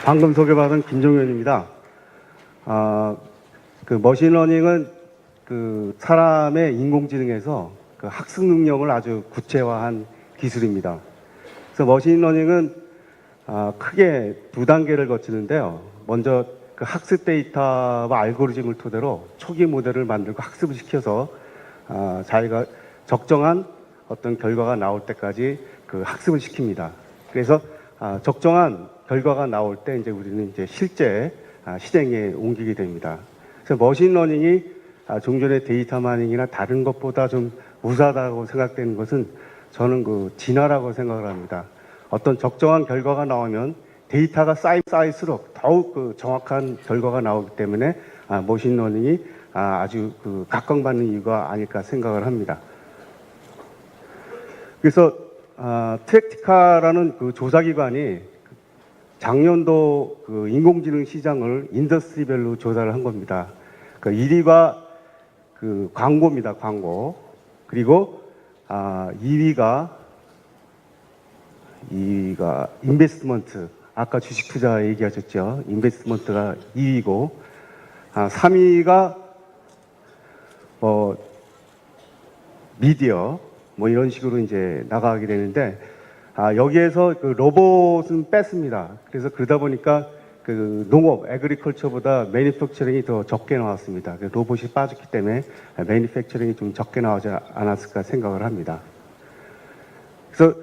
방금 소개받은 김종현입니다. 그 머신러닝은 그 사람의 인공지능에서 그 학습 능력을 아주 구체화한 기술입니다. 그래서 머신러닝은 크게 두 단계를 거치는데요. 먼저 그 학습 데이터와 알고리즘을 토대로 초기 모델을 만들고 학습을 시켜서 자기가 적정한 어떤 결과가 나올 때까지 그 학습을 시킵니다. 그래서 적정한 결과가 나올 때 이제 우리는 이제 실제 실행에 옮기게 됩니다. 그래서 머신러닝이 종전의 데이터 마이닝이나 다른 것보다 좀 우수하다고 생각되는 것은 저는 그 진화라고 생각을 합니다. 어떤 적정한 결과가 나오면 데이터가 쌓일수록 더욱 그 정확한 결과가 나오기 때문에 머신러닝이 아주 그 각광받는 이유가 아닐까 생각을 합니다. 그래서 트랙티카라는 그 조사기관이 작년도 그 인공지능 시장을 인더스트리별로 조사를 한 겁니다. 그 1위가 그 광고입니다, 광고. 그리고 2위가 인베스트먼트. 아까 주식 투자 얘기하셨죠. 인베스트먼트가 2위고, 3위가 미디어, 뭐 이런 식으로 이제 나가게 되는데, 여기에서 그 로봇은 뺐습니다. 그래서 그러다 보니까 그 농업, 에그리컬처보다 매니팩처링이 더 적게 나왔습니다. 로봇이 빠졌기 때문에 매니팩처링이 좀 적게 나오지 않았을까 생각을 합니다. 그래서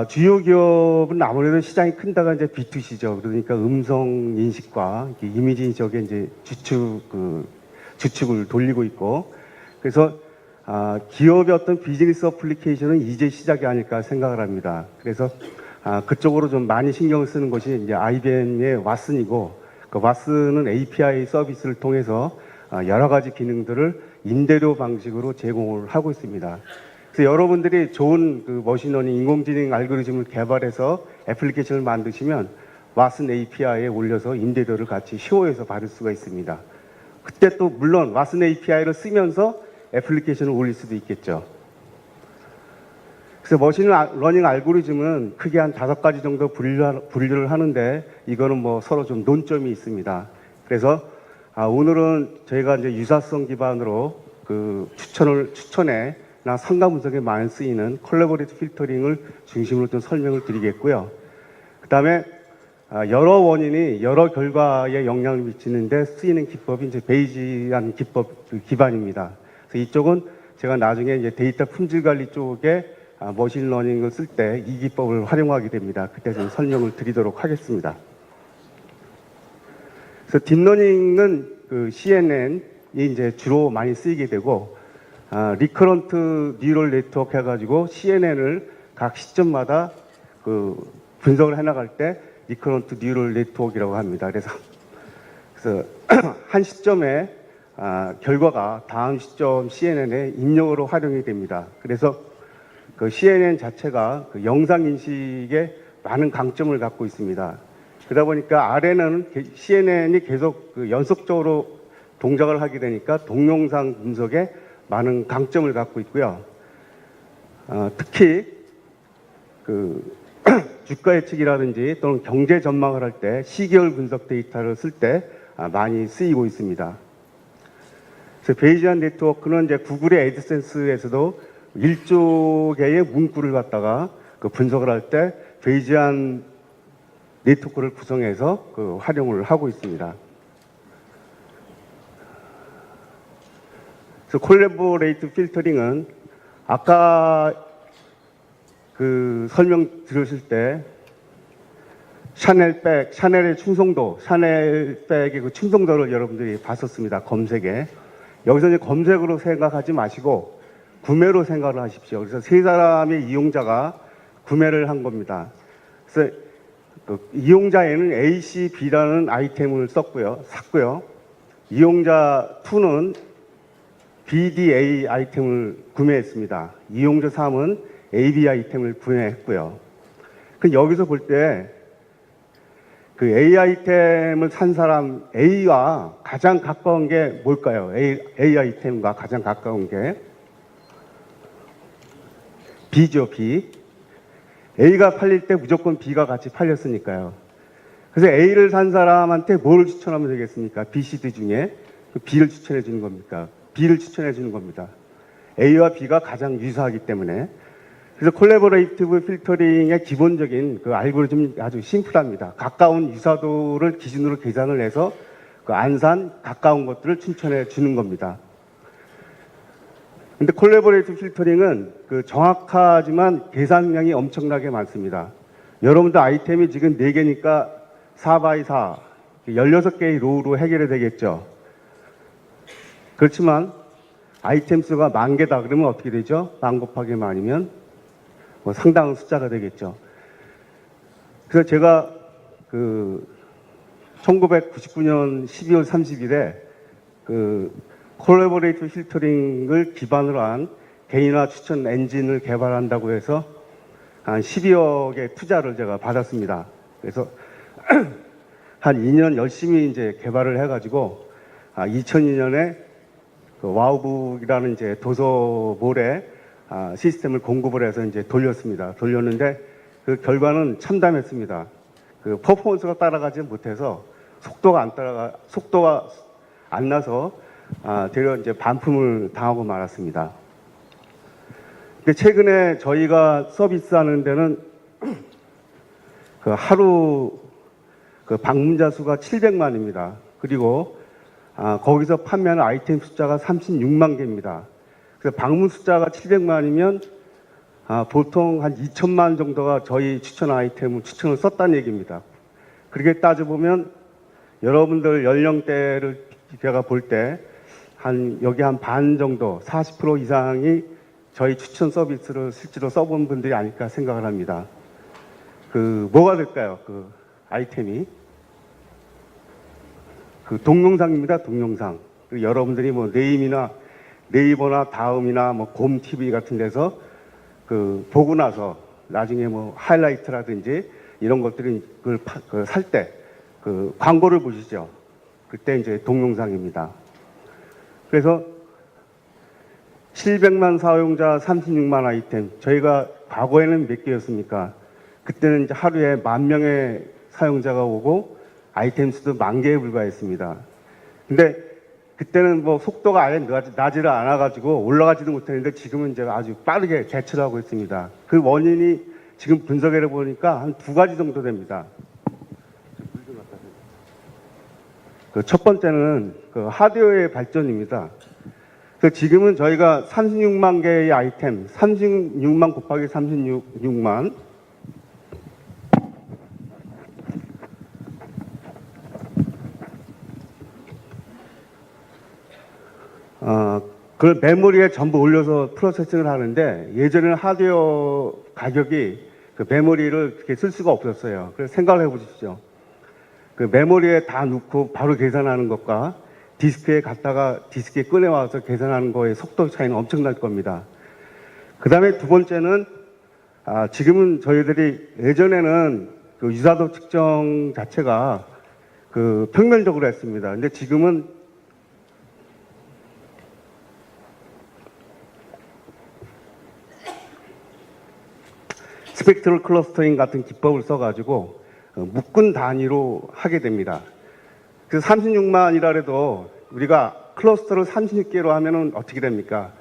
주요 기업은 아무래도 시장이 큰 데가 이제 B2C죠. 그러니까 음성 인식과 이미지 인식에 이제 주축을 돌리고 있고, 그래서 기업의 어떤 비즈니스 어플리케이션은 이제 시작이 아닐까 생각을 합니다. 그래서 그쪽으로 좀 많이 신경을 쓰는 것이 이제 IBM의 왓슨이고, 그 왓슨은 API 서비스를 통해서 여러 가지 기능들을 임대료 방식으로 제공을 하고 있습니다. 그래서 여러분들이 좋은 그 머신러닝 인공지능 알고리즘을 개발해서 애플리케이션을 만드시면 왓슨 API에 올려서 임대료를 같이 쉐어해서 받을 수가 있습니다. 그때 또 물론 왓슨 API를 쓰면서 애플리케이션을 올릴 수도 있겠죠. 그래서 머신러닝 알고리즘은 크게 한 5가지 정도 분류를 하는데, 이거는 뭐 서로 좀 논점이 있습니다. 그래서 오늘은 저희가 이제 유사성 기반으로 그 추천에나 상가 분석에 많이 쓰이는 콜라보레이티브 필터링을 중심으로 좀 설명을 드리겠고요. 그 다음에 여러 원인이 여러 결과에 영향을 미치는데 쓰이는 기법이 이제 베이지라는 기법 기반입니다. 그래서 이쪽은 제가 나중에 이제 데이터 품질 관리 쪽에 머신러닝을 쓸 때 이 기법을 활용하게 됩니다. 그때 좀 설명을 드리도록 하겠습니다. 그래서 딥러닝은 그 CNN이 이제 주로 많이 쓰이게 되고, 리커런트 뉴럴 네트워크 해가지고 CNN을 각 시점마다 그 분석을 해나갈 때 리커런트 뉴럴 네트워크라고 합니다. 그래서 한 시점에 결과가 다음 시점 CNN의 입력으로 활용이 됩니다. 그래서 그 CNN 자체가 그 영상 인식에 많은 강점을 갖고 있습니다. 그러다 보니까 아래는 CNN이 계속 그 연속적으로 동작을 하게 되니까 동영상 분석에 많은 강점을 갖고 있고요. 특히 그 주가 예측이라든지 또는 경제 전망을 할 때 시계열 분석 데이터를 쓸 때 많이 쓰이고 있습니다. 그래서 베이지안 네트워크는 이제 구글의 애드센스에서도 1조 개의 문구를 갖다가 그 분석을 할 때 베이지안 네트워크를 구성해서 그 활용을 하고 있습니다. 그래서 콜래보레이티브 필터링은 아까 그 설명 들으실 때 샤넬의 충성도, 샤넬백의 그 충성도를 여러분들이 봤었습니다. 검색에. 여기서 이제 검색으로 생각하지 마시고 구매로 생각을 하십시오. 그래서 세 사람의 이용자가 구매를 한 겁니다. 그래서 그 이용자에는 AC, B라는 아이템을 샀고요. 이용자 2는 BDA 아이템을 구매했습니다. 이용자 3은 AB 아이템을 구매했고요. 그 여기서 볼 때 그 A 아이템을 산 사람 A와 가장 가까운 게 뭘까요? A 아이템과 가장 가까운 게 B죠, B. A가 팔릴 때 무조건 B가 같이 팔렸으니까요. 그래서 A를 산 사람한테 뭘 추천하면 되겠습니까? B, C, D 중에 B를 추천해 주는 겁니까? B를 추천해 주는 겁니다. A와 B가 가장 유사하기 때문에. 그래서 콜래보레이티브 필터링의 기본적인 그 알고리즘이 아주 심플합니다. 가까운 유사도를 기준으로 계산을 해서 그 안산 가까운 것들을 추천해 주는 겁니다. 근데 콜래보레이티브 필터링은 그 정확하지만 계산량이 엄청나게 많습니다. 여러분들 아이템이 지금 4개니까 4x4, 16개의 로우로 해결이 되겠죠. 그렇지만 아이템 수가 10,000개다 그러면 어떻게 되죠? 10,000 곱하기 만이면 뭐 상당한 숫자가 되겠죠. 그래서 제가 그 1999년 12월 30일에 그 콜래보레이티브 필터링을 기반으로 한 개인화 추천 엔진을 개발한다고 해서 한 12억의 투자를 제가 받았습니다. 그래서 한 2년 열심히 이제 개발을 해가지고 2002년에 그 와우북이라는 이제 도서몰에 시스템을 공급을 해서 이제 돌렸습니다. 돌렸는데 그 결과는 참담했습니다. 그 퍼포먼스가 따라가지 못해서 속도가 안 나서 되려 이제 반품을 당하고 말았습니다. 근데 최근에 저희가 서비스하는 데는 그 하루 그 방문자 수가 700만입니다. 그리고 거기서 판매하는 아이템 숫자가 36만 개입니다. 그래서 방문 숫자가 700만이면 보통 한 2천만 정도가 저희 추천 아이템을 추천을 썼다는 얘기입니다. 그렇게 따져보면 여러분들 연령대를 제가 볼 때 여기 한 반 정도 40% 이상이 저희 추천 서비스를 실제로 써본 분들이 아닐까 생각을 합니다. 그 뭐가 될까요? 그 아이템이 그 동영상입니다. 동영상. 여러분들이 뭐 네이버나 다음이나 뭐 곰TV 같은 데서 그 보고 나서 나중에 뭐 하이라이트라든지 이런 것들이 그걸 살 때 그 광고를 보시죠. 그때 이제 동영상입니다. 그래서 700만 사용자 36만 아이템. 저희가 과거에는 몇 개였습니까? 그때는 이제 하루에 10,000명의 사용자가 오고 아이템 수도 10,000개에 불과했습니다. 근데 그때는 뭐 속도가 아예 나지를 않아가지고 올라가지도 못했는데 지금은 이제 아주 빠르게 대처를 하고 있습니다. 그 원인이 지금 분석해 보니까 한 2가지 정도 됩니다. 그 첫 번째는 그 하드웨어의 발전입니다. 그 지금은 저희가 36만 개의 아이템, 36만 곱하기 36만 그걸 메모리에 전부 올려서 프로세싱을 하는데 예전에는 하드웨어 가격이 그 메모리를 그렇게 쓸 수가 없었어요. 그래서 생각을 해보십시오. 그 메모리에 다 넣고 바로 계산하는 것과 디스크에 갔다가 디스크에 꺼내와서 계산하는 거의 속도 차이는 엄청날 겁니다. 그 다음에 두 번째는 지금은 저희들이 예전에는 그 유사도 측정 자체가 그 평면적으로 했습니다. 근데 지금은 스펙트럴 클러스터링 같은 기법을 써가지고 묶은 단위로 하게 됩니다. 그래서 36만이라 해도 우리가 클러스터를 36개로 하면은 어떻게 됩니까?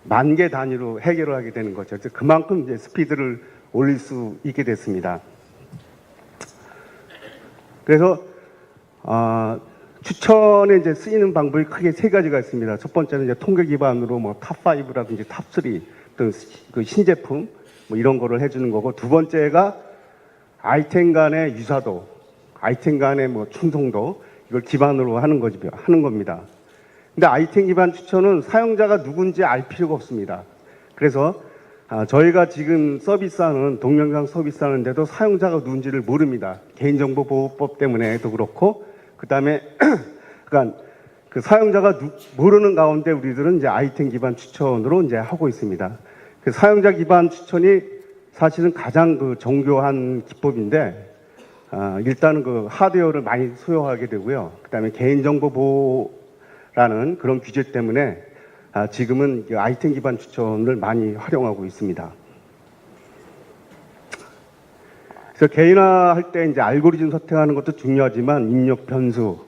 10,000개 단위로 해결을 하게 되는 거죠. 그만큼 이제 스피드를 올릴 수 있게 됐습니다. 그래서 추천에 이제 쓰이는 방법이 크게 3가지가 있습니다. 첫 번째는 이제 통계 기반으로 뭐 탑5라든지 탑3 또 그 신제품 뭐 이런 거를 해주는 거고, 두 번째가 아이템 간의 유사도, 아이템 간의 뭐 충성도, 이걸 기반으로 하는 겁니다. 근데 아이템 기반 추천은 사용자가 누군지 알 필요가 없습니다. 그래서 저희가 지금 서비스하는 동영상 서비스하는데도 사용자가 누군지를 모릅니다. 개인정보보호법 때문에도 그렇고, 그 다음에 그러니까 그 사용자가 모르는 가운데 우리들은 이제 아이템 기반 추천으로 이제 하고 있습니다. 그 사용자 기반 추천이 사실은 가장 그 정교한 기법인데, 일단은 그 하드웨어를 많이 소요하게 되고요. 그 다음에 개인정보 보호라는 그런 규제 때문에 지금은 그 아이템 기반 추천을 많이 활용하고 있습니다. 그래서 개인화할 때 이제 알고리즘 선택하는 것도 중요하지만 입력 변수,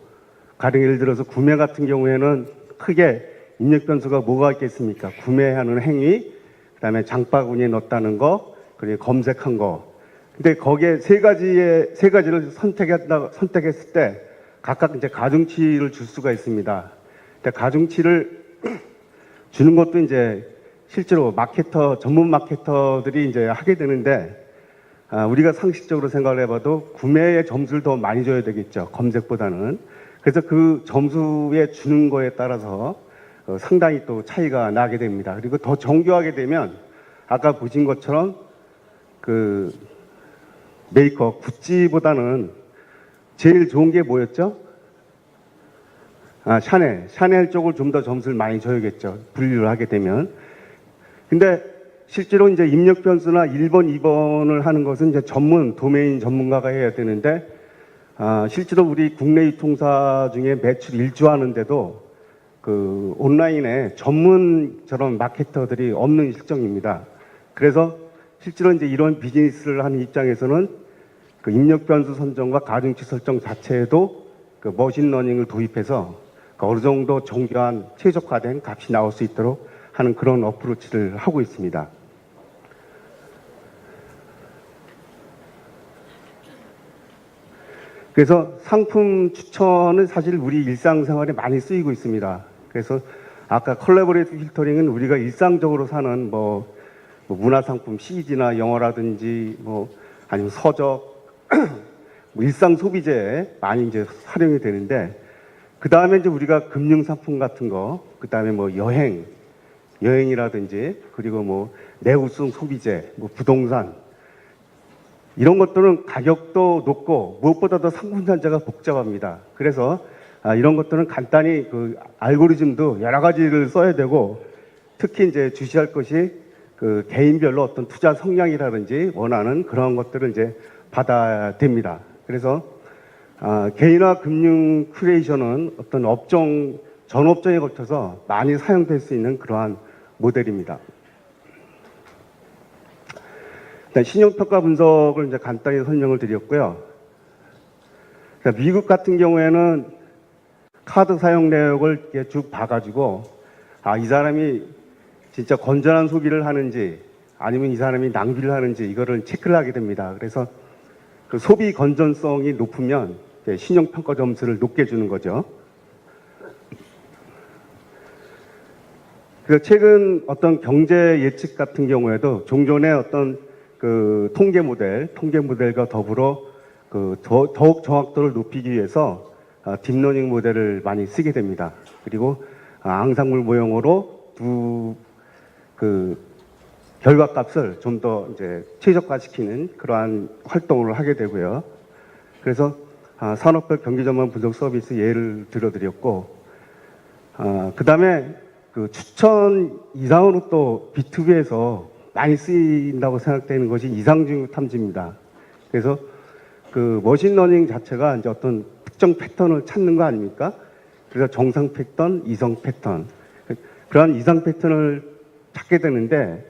가령 예를 들어서 구매 같은 경우에는 크게 입력 변수가 뭐가 있겠습니까? 구매하는 행위, 그다음에 장바구니에 넣었다는 거, 그리고 검색한 거. 근데 거기에 세 가지를 선택했을 때 각각 이제 가중치를 줄 수가 있습니다. 근데 가중치를 주는 것도 이제 실제로 전문 마케터들이 이제 하게 되는데, 우리가 상식적으로 생각을 해봐도 구매의 점수를 더 많이 줘야 되겠죠. 검색보다는. 그래서 그 점수에 주는 거에 따라서 상당히 또 차이가 나게 됩니다. 그리고 더 정교하게 되면 아까 보신 것처럼 그 메이커, 구찌보다는 제일 좋은 게 뭐였죠? 샤넬 쪽을 좀 더 점수를 많이 줘야겠죠. 분류를 하게 되면. 근데 실제로 이제 입력 변수나 1번, 2번을 하는 것은 이제 도메인 전문가가 해야 되는데, 실제로 우리 국내 유통사 중에 매출 1조 하는데도 그 온라인에 전문처럼 마케터들이 없는 실정입니다. 그래서 실제로 이제 이런 비즈니스를 하는 입장에서는 그 입력 변수 선정과 가중치 설정 자체에도 그 머신러닝을 도입해서 어느 정도 정교한 최적화된 값이 나올 수 있도록 하는 그런 어프로치를 하고 있습니다. 그래서 상품 추천은 사실 우리 일상생활에 많이 쓰이고 있습니다. 그래서 아까 컬래버레이티브 필터링은 우리가 일상적으로 사는 뭐 문화상품 CD나 영화라든지 아니면 서적 뭐 일상 소비재에 많이 이제 활용이 되는데, 그 다음에 이제 우리가 금융상품 같은 거, 그 다음에 뭐 여행이라든지, 그리고 뭐 내구성 소비재, 뭐 부동산, 이런 것들은 가격도 높고 무엇보다도 상품 단자가 복잡합니다. 그래서 이런 것들은 간단히 그 알고리즘도 여러 가지를 써야 되고, 특히 이제 주시할 것이 그 개인별로 어떤 투자 성향이라든지 원하는 그런 것들을 이제 받아야 됩니다. 그래서 개인화 금융 큐레이션은 어떤 전 업종에 걸쳐서 많이 사용될 수 있는 그러한 모델입니다. 일단 신용평가 분석을 이제 간단히 설명을 드렸고요. 그러니까 미국 같은 경우에는 카드 사용 내역을 이렇게 쭉 봐가지고, 이 사람이 진짜 건전한 소비를 하는지 아니면 이 사람이 낭비를 하는지 이거를 체크를 하게 됩니다. 그래서 그 소비 건전성이 높으면 신용평가 점수를 높게 주는 거죠. 그래서 최근 어떤 경제 예측 같은 경우에도 종전의 어떤 그 통계 모델과 더불어 그 더욱 정확도를 높이기 위해서 딥러닝 모델을 많이 쓰게 됩니다. 그리고 앙상블 모형으로 그 결과값을 좀 더 이제 최적화시키는 그러한 활동을 하게 되고요. 그래서 산업별 경기 전망 분석 서비스 예를 들어드렸고, 그 다음에 그 추천 이상으로 또 B2B에서 많이 쓰인다고 생각되는 것이 이상징후 탐지입니다. 그래서 그 머신러닝 자체가 이제 어떤 특정 패턴을 찾는 거 아닙니까? 그래서 정상 패턴, 이성 패턴, 그러한 이상 패턴을 찾게 되는데,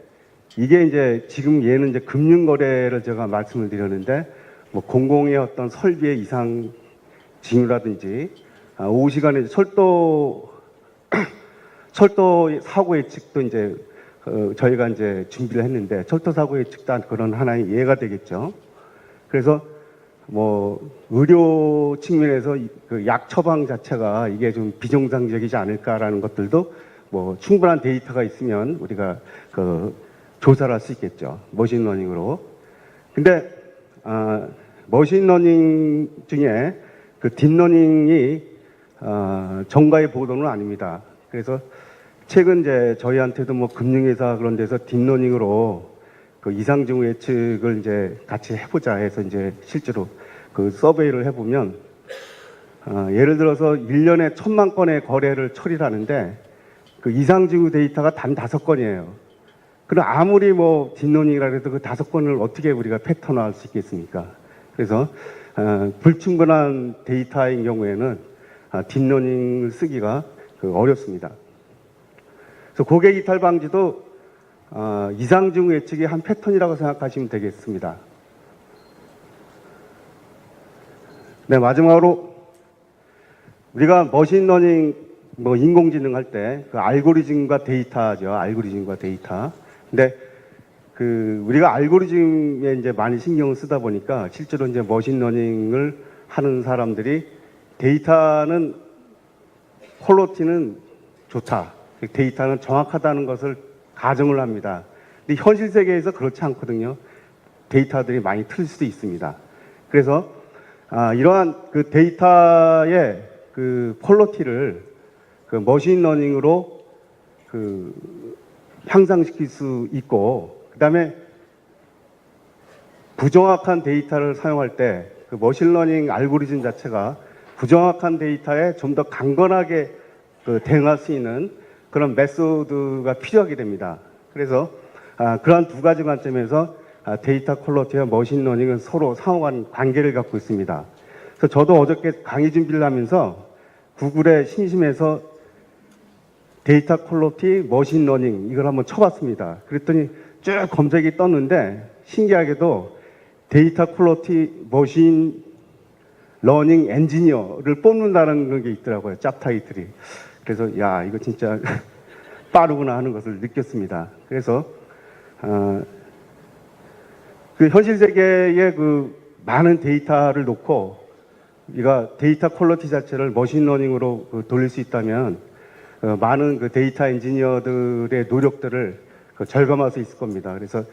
이게 이제 지금 얘는 이제 금융거래를 제가 말씀을 드렸는데, 뭐 공공의 어떤 설비의 이상 징후라든지, 오후 시간에 철도 사고 예측도 이제 저희가 이제 준비를 했는데, 철도 사고 예측도 그런 하나의 예가 되겠죠. 그래서 뭐 의료 측면에서 그 약 처방 자체가 이게 좀 비정상적이지 않을까라는 것들도 뭐 충분한 데이터가 있으면 우리가 그 조사를 할 수 있겠죠. 머신러닝으로. 근데 머신러닝 중에 그 딥러닝이 정가의 보도는 아닙니다. 그래서 최근 이제 저희한테도 뭐 금융회사 그런 데서 딥러닝으로 그 이상징후 예측을 이제 같이 해보자 해서 이제 실제로 그 서베이를 해보면, 예를 들어서 1년에 1000만 건의 거래를 처리를 하는데 그 이상징후 데이터가 단 5건이에요. 그럼 아무리 뭐 딥러닝이라 해도 그 5건을 어떻게 우리가 패턴화할 수 있겠습니까? 그래서 불충분한 데이터인 경우에는 딥러닝을 쓰기가 어렵습니다. 그래서 고객 이탈 방지도 이상징후 예측의 한 패턴이라고 생각하시면 되겠습니다. 네, 마지막으로 우리가 머신러닝, 인공지능 할 때 그 알고리즘과 데이터죠. 알고리즘과 데이터. 근데 우리가 알고리즘에 이제 많이 신경을 쓰다 보니까 실제로 이제 머신러닝을 하는 사람들이 데이터는 퀄리티는 좋다. 데이터는 정확하다는 것을 가정을 합니다. 근데 현실 세계에서 그렇지 않거든요. 데이터들이 많이 틀릴 수도 있습니다. 그래서 이러한 그 데이터의 그 퀄리티를 그 머신러닝으로 향상시킬 수 있고, 그 다음에 부정확한 데이터를 사용할 때 그 머신러닝 알고리즘 자체가 부정확한 데이터에 좀 더 강건하게 대응할 수 있는 그런 메소드가 필요하게 됩니다. 그래서 그러한 두 가지 관점에서 데이터 퀄리티와 머신러닝은 서로 상호간 관계를 갖고 있습니다. 그래서 저도 어저께 강의 준비를 하면서 구글에 심심해서 데이터 퀄리티, 머신러닝 이걸 한번 쳐봤습니다. 그랬더니 쭉 검색이 떴는데 신기하게도 데이터 퀄리티, 머신 러닝 엔지니어를 뽑는다는 게 있더라고요. 짭 타이틀이. 그래서 야, 이거 진짜 빠르구나 하는 것을 느꼈습니다. 그래서 그 현실 세계의 그 많은 데이터를 놓고 우리가 데이터 퀄리티 자체를 머신러닝으로 돌릴 수 있다면 많은 그 데이터 엔지니어들의 노력들을 절감할 수 있을 겁니다. 그래서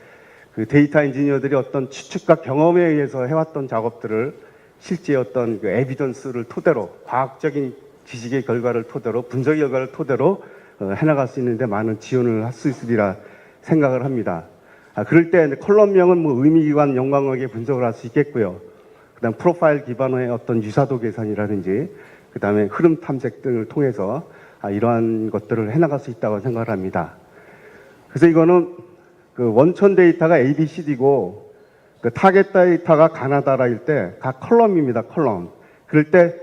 그 데이터 엔지니어들이 어떤 추측과 경험에 의해서 해왔던 작업들을 실제 어떤 그 에비던스를 토대로 과학적인 지식의 결과를 토대로 분석 결과를 토대로 해나갈 수 있는데 많은 지원을 할 수 있으리라 생각을 합니다. 그럴 때 컬럼명은 의미기관 연관관계 분석을 할 수 있겠고요. 그다음 프로파일 기반의 어떤 유사도 계산이라든지 그다음에 흐름 탐색 등을 통해서 이러한 것들을 해나갈 수 있다고 생각을 합니다. 그래서 이거는 그 원천 데이터가 ABCD고 그 타겟 데이터가 가나다라일 때 각 컬럼입니다. 컬럼. 그럴 때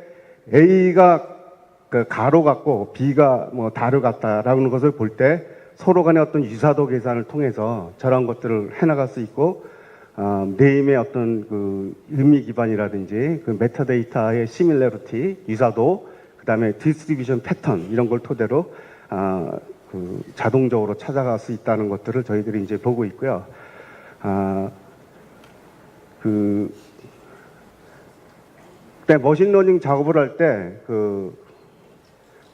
A가 그 가로 같고 B가 다르 같다라는 것을 볼 때 서로 간의 어떤 유사도 계산을 통해서 저런 것들을 해나갈 수 있고 네임의 어떤 그 의미 기반이라든지 그 메타데이터의 시밀러리티, 유사도, 그 다음에 디스트리뷰션 패턴 이런 걸 토대로 그 자동적으로 찾아갈 수 있다는 것들을 저희들이 이제 보고 있고요. 머신러닝 작업을 할 때 그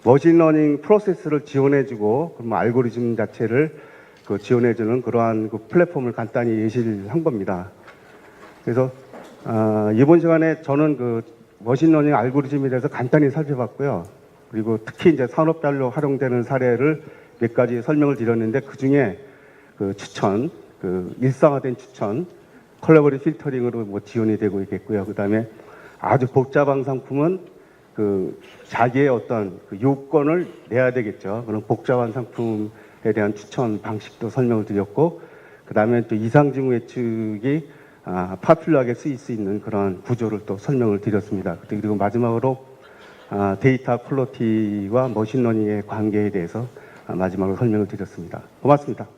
머신러닝 프로세스를 지원해주고 그럼 알고리즘 자체를 지원해주는 그러한 그 플랫폼을 간단히 예시를 한 겁니다. 그래서 이번 시간에 저는 그 머신러닝 알고리즘에 대해서 간단히 살펴봤고요. 그리고 특히 이제 산업별로 활용되는 사례를 몇 가지 설명을 드렸는데 그 중에 그 추천, 그 일상화된 추천, 컬러버리 필터링으로 지원이 되고 있겠고요. 그 다음에 아주 복잡한 상품은 그 자기의 어떤 그 요건을 내야 되겠죠. 그런 복잡한 상품에 대한 추천 방식도 설명을 드렸고, 그 다음에 또 이상징후 예측이 파퓰러하게 쓰일 수 있는 그런 구조를 또 설명을 드렸습니다. 그리고 마지막으로 데이터 퀄리티와 머신러닝의 관계에 대해서 마지막으로 설명을 드렸습니다. 고맙습니다.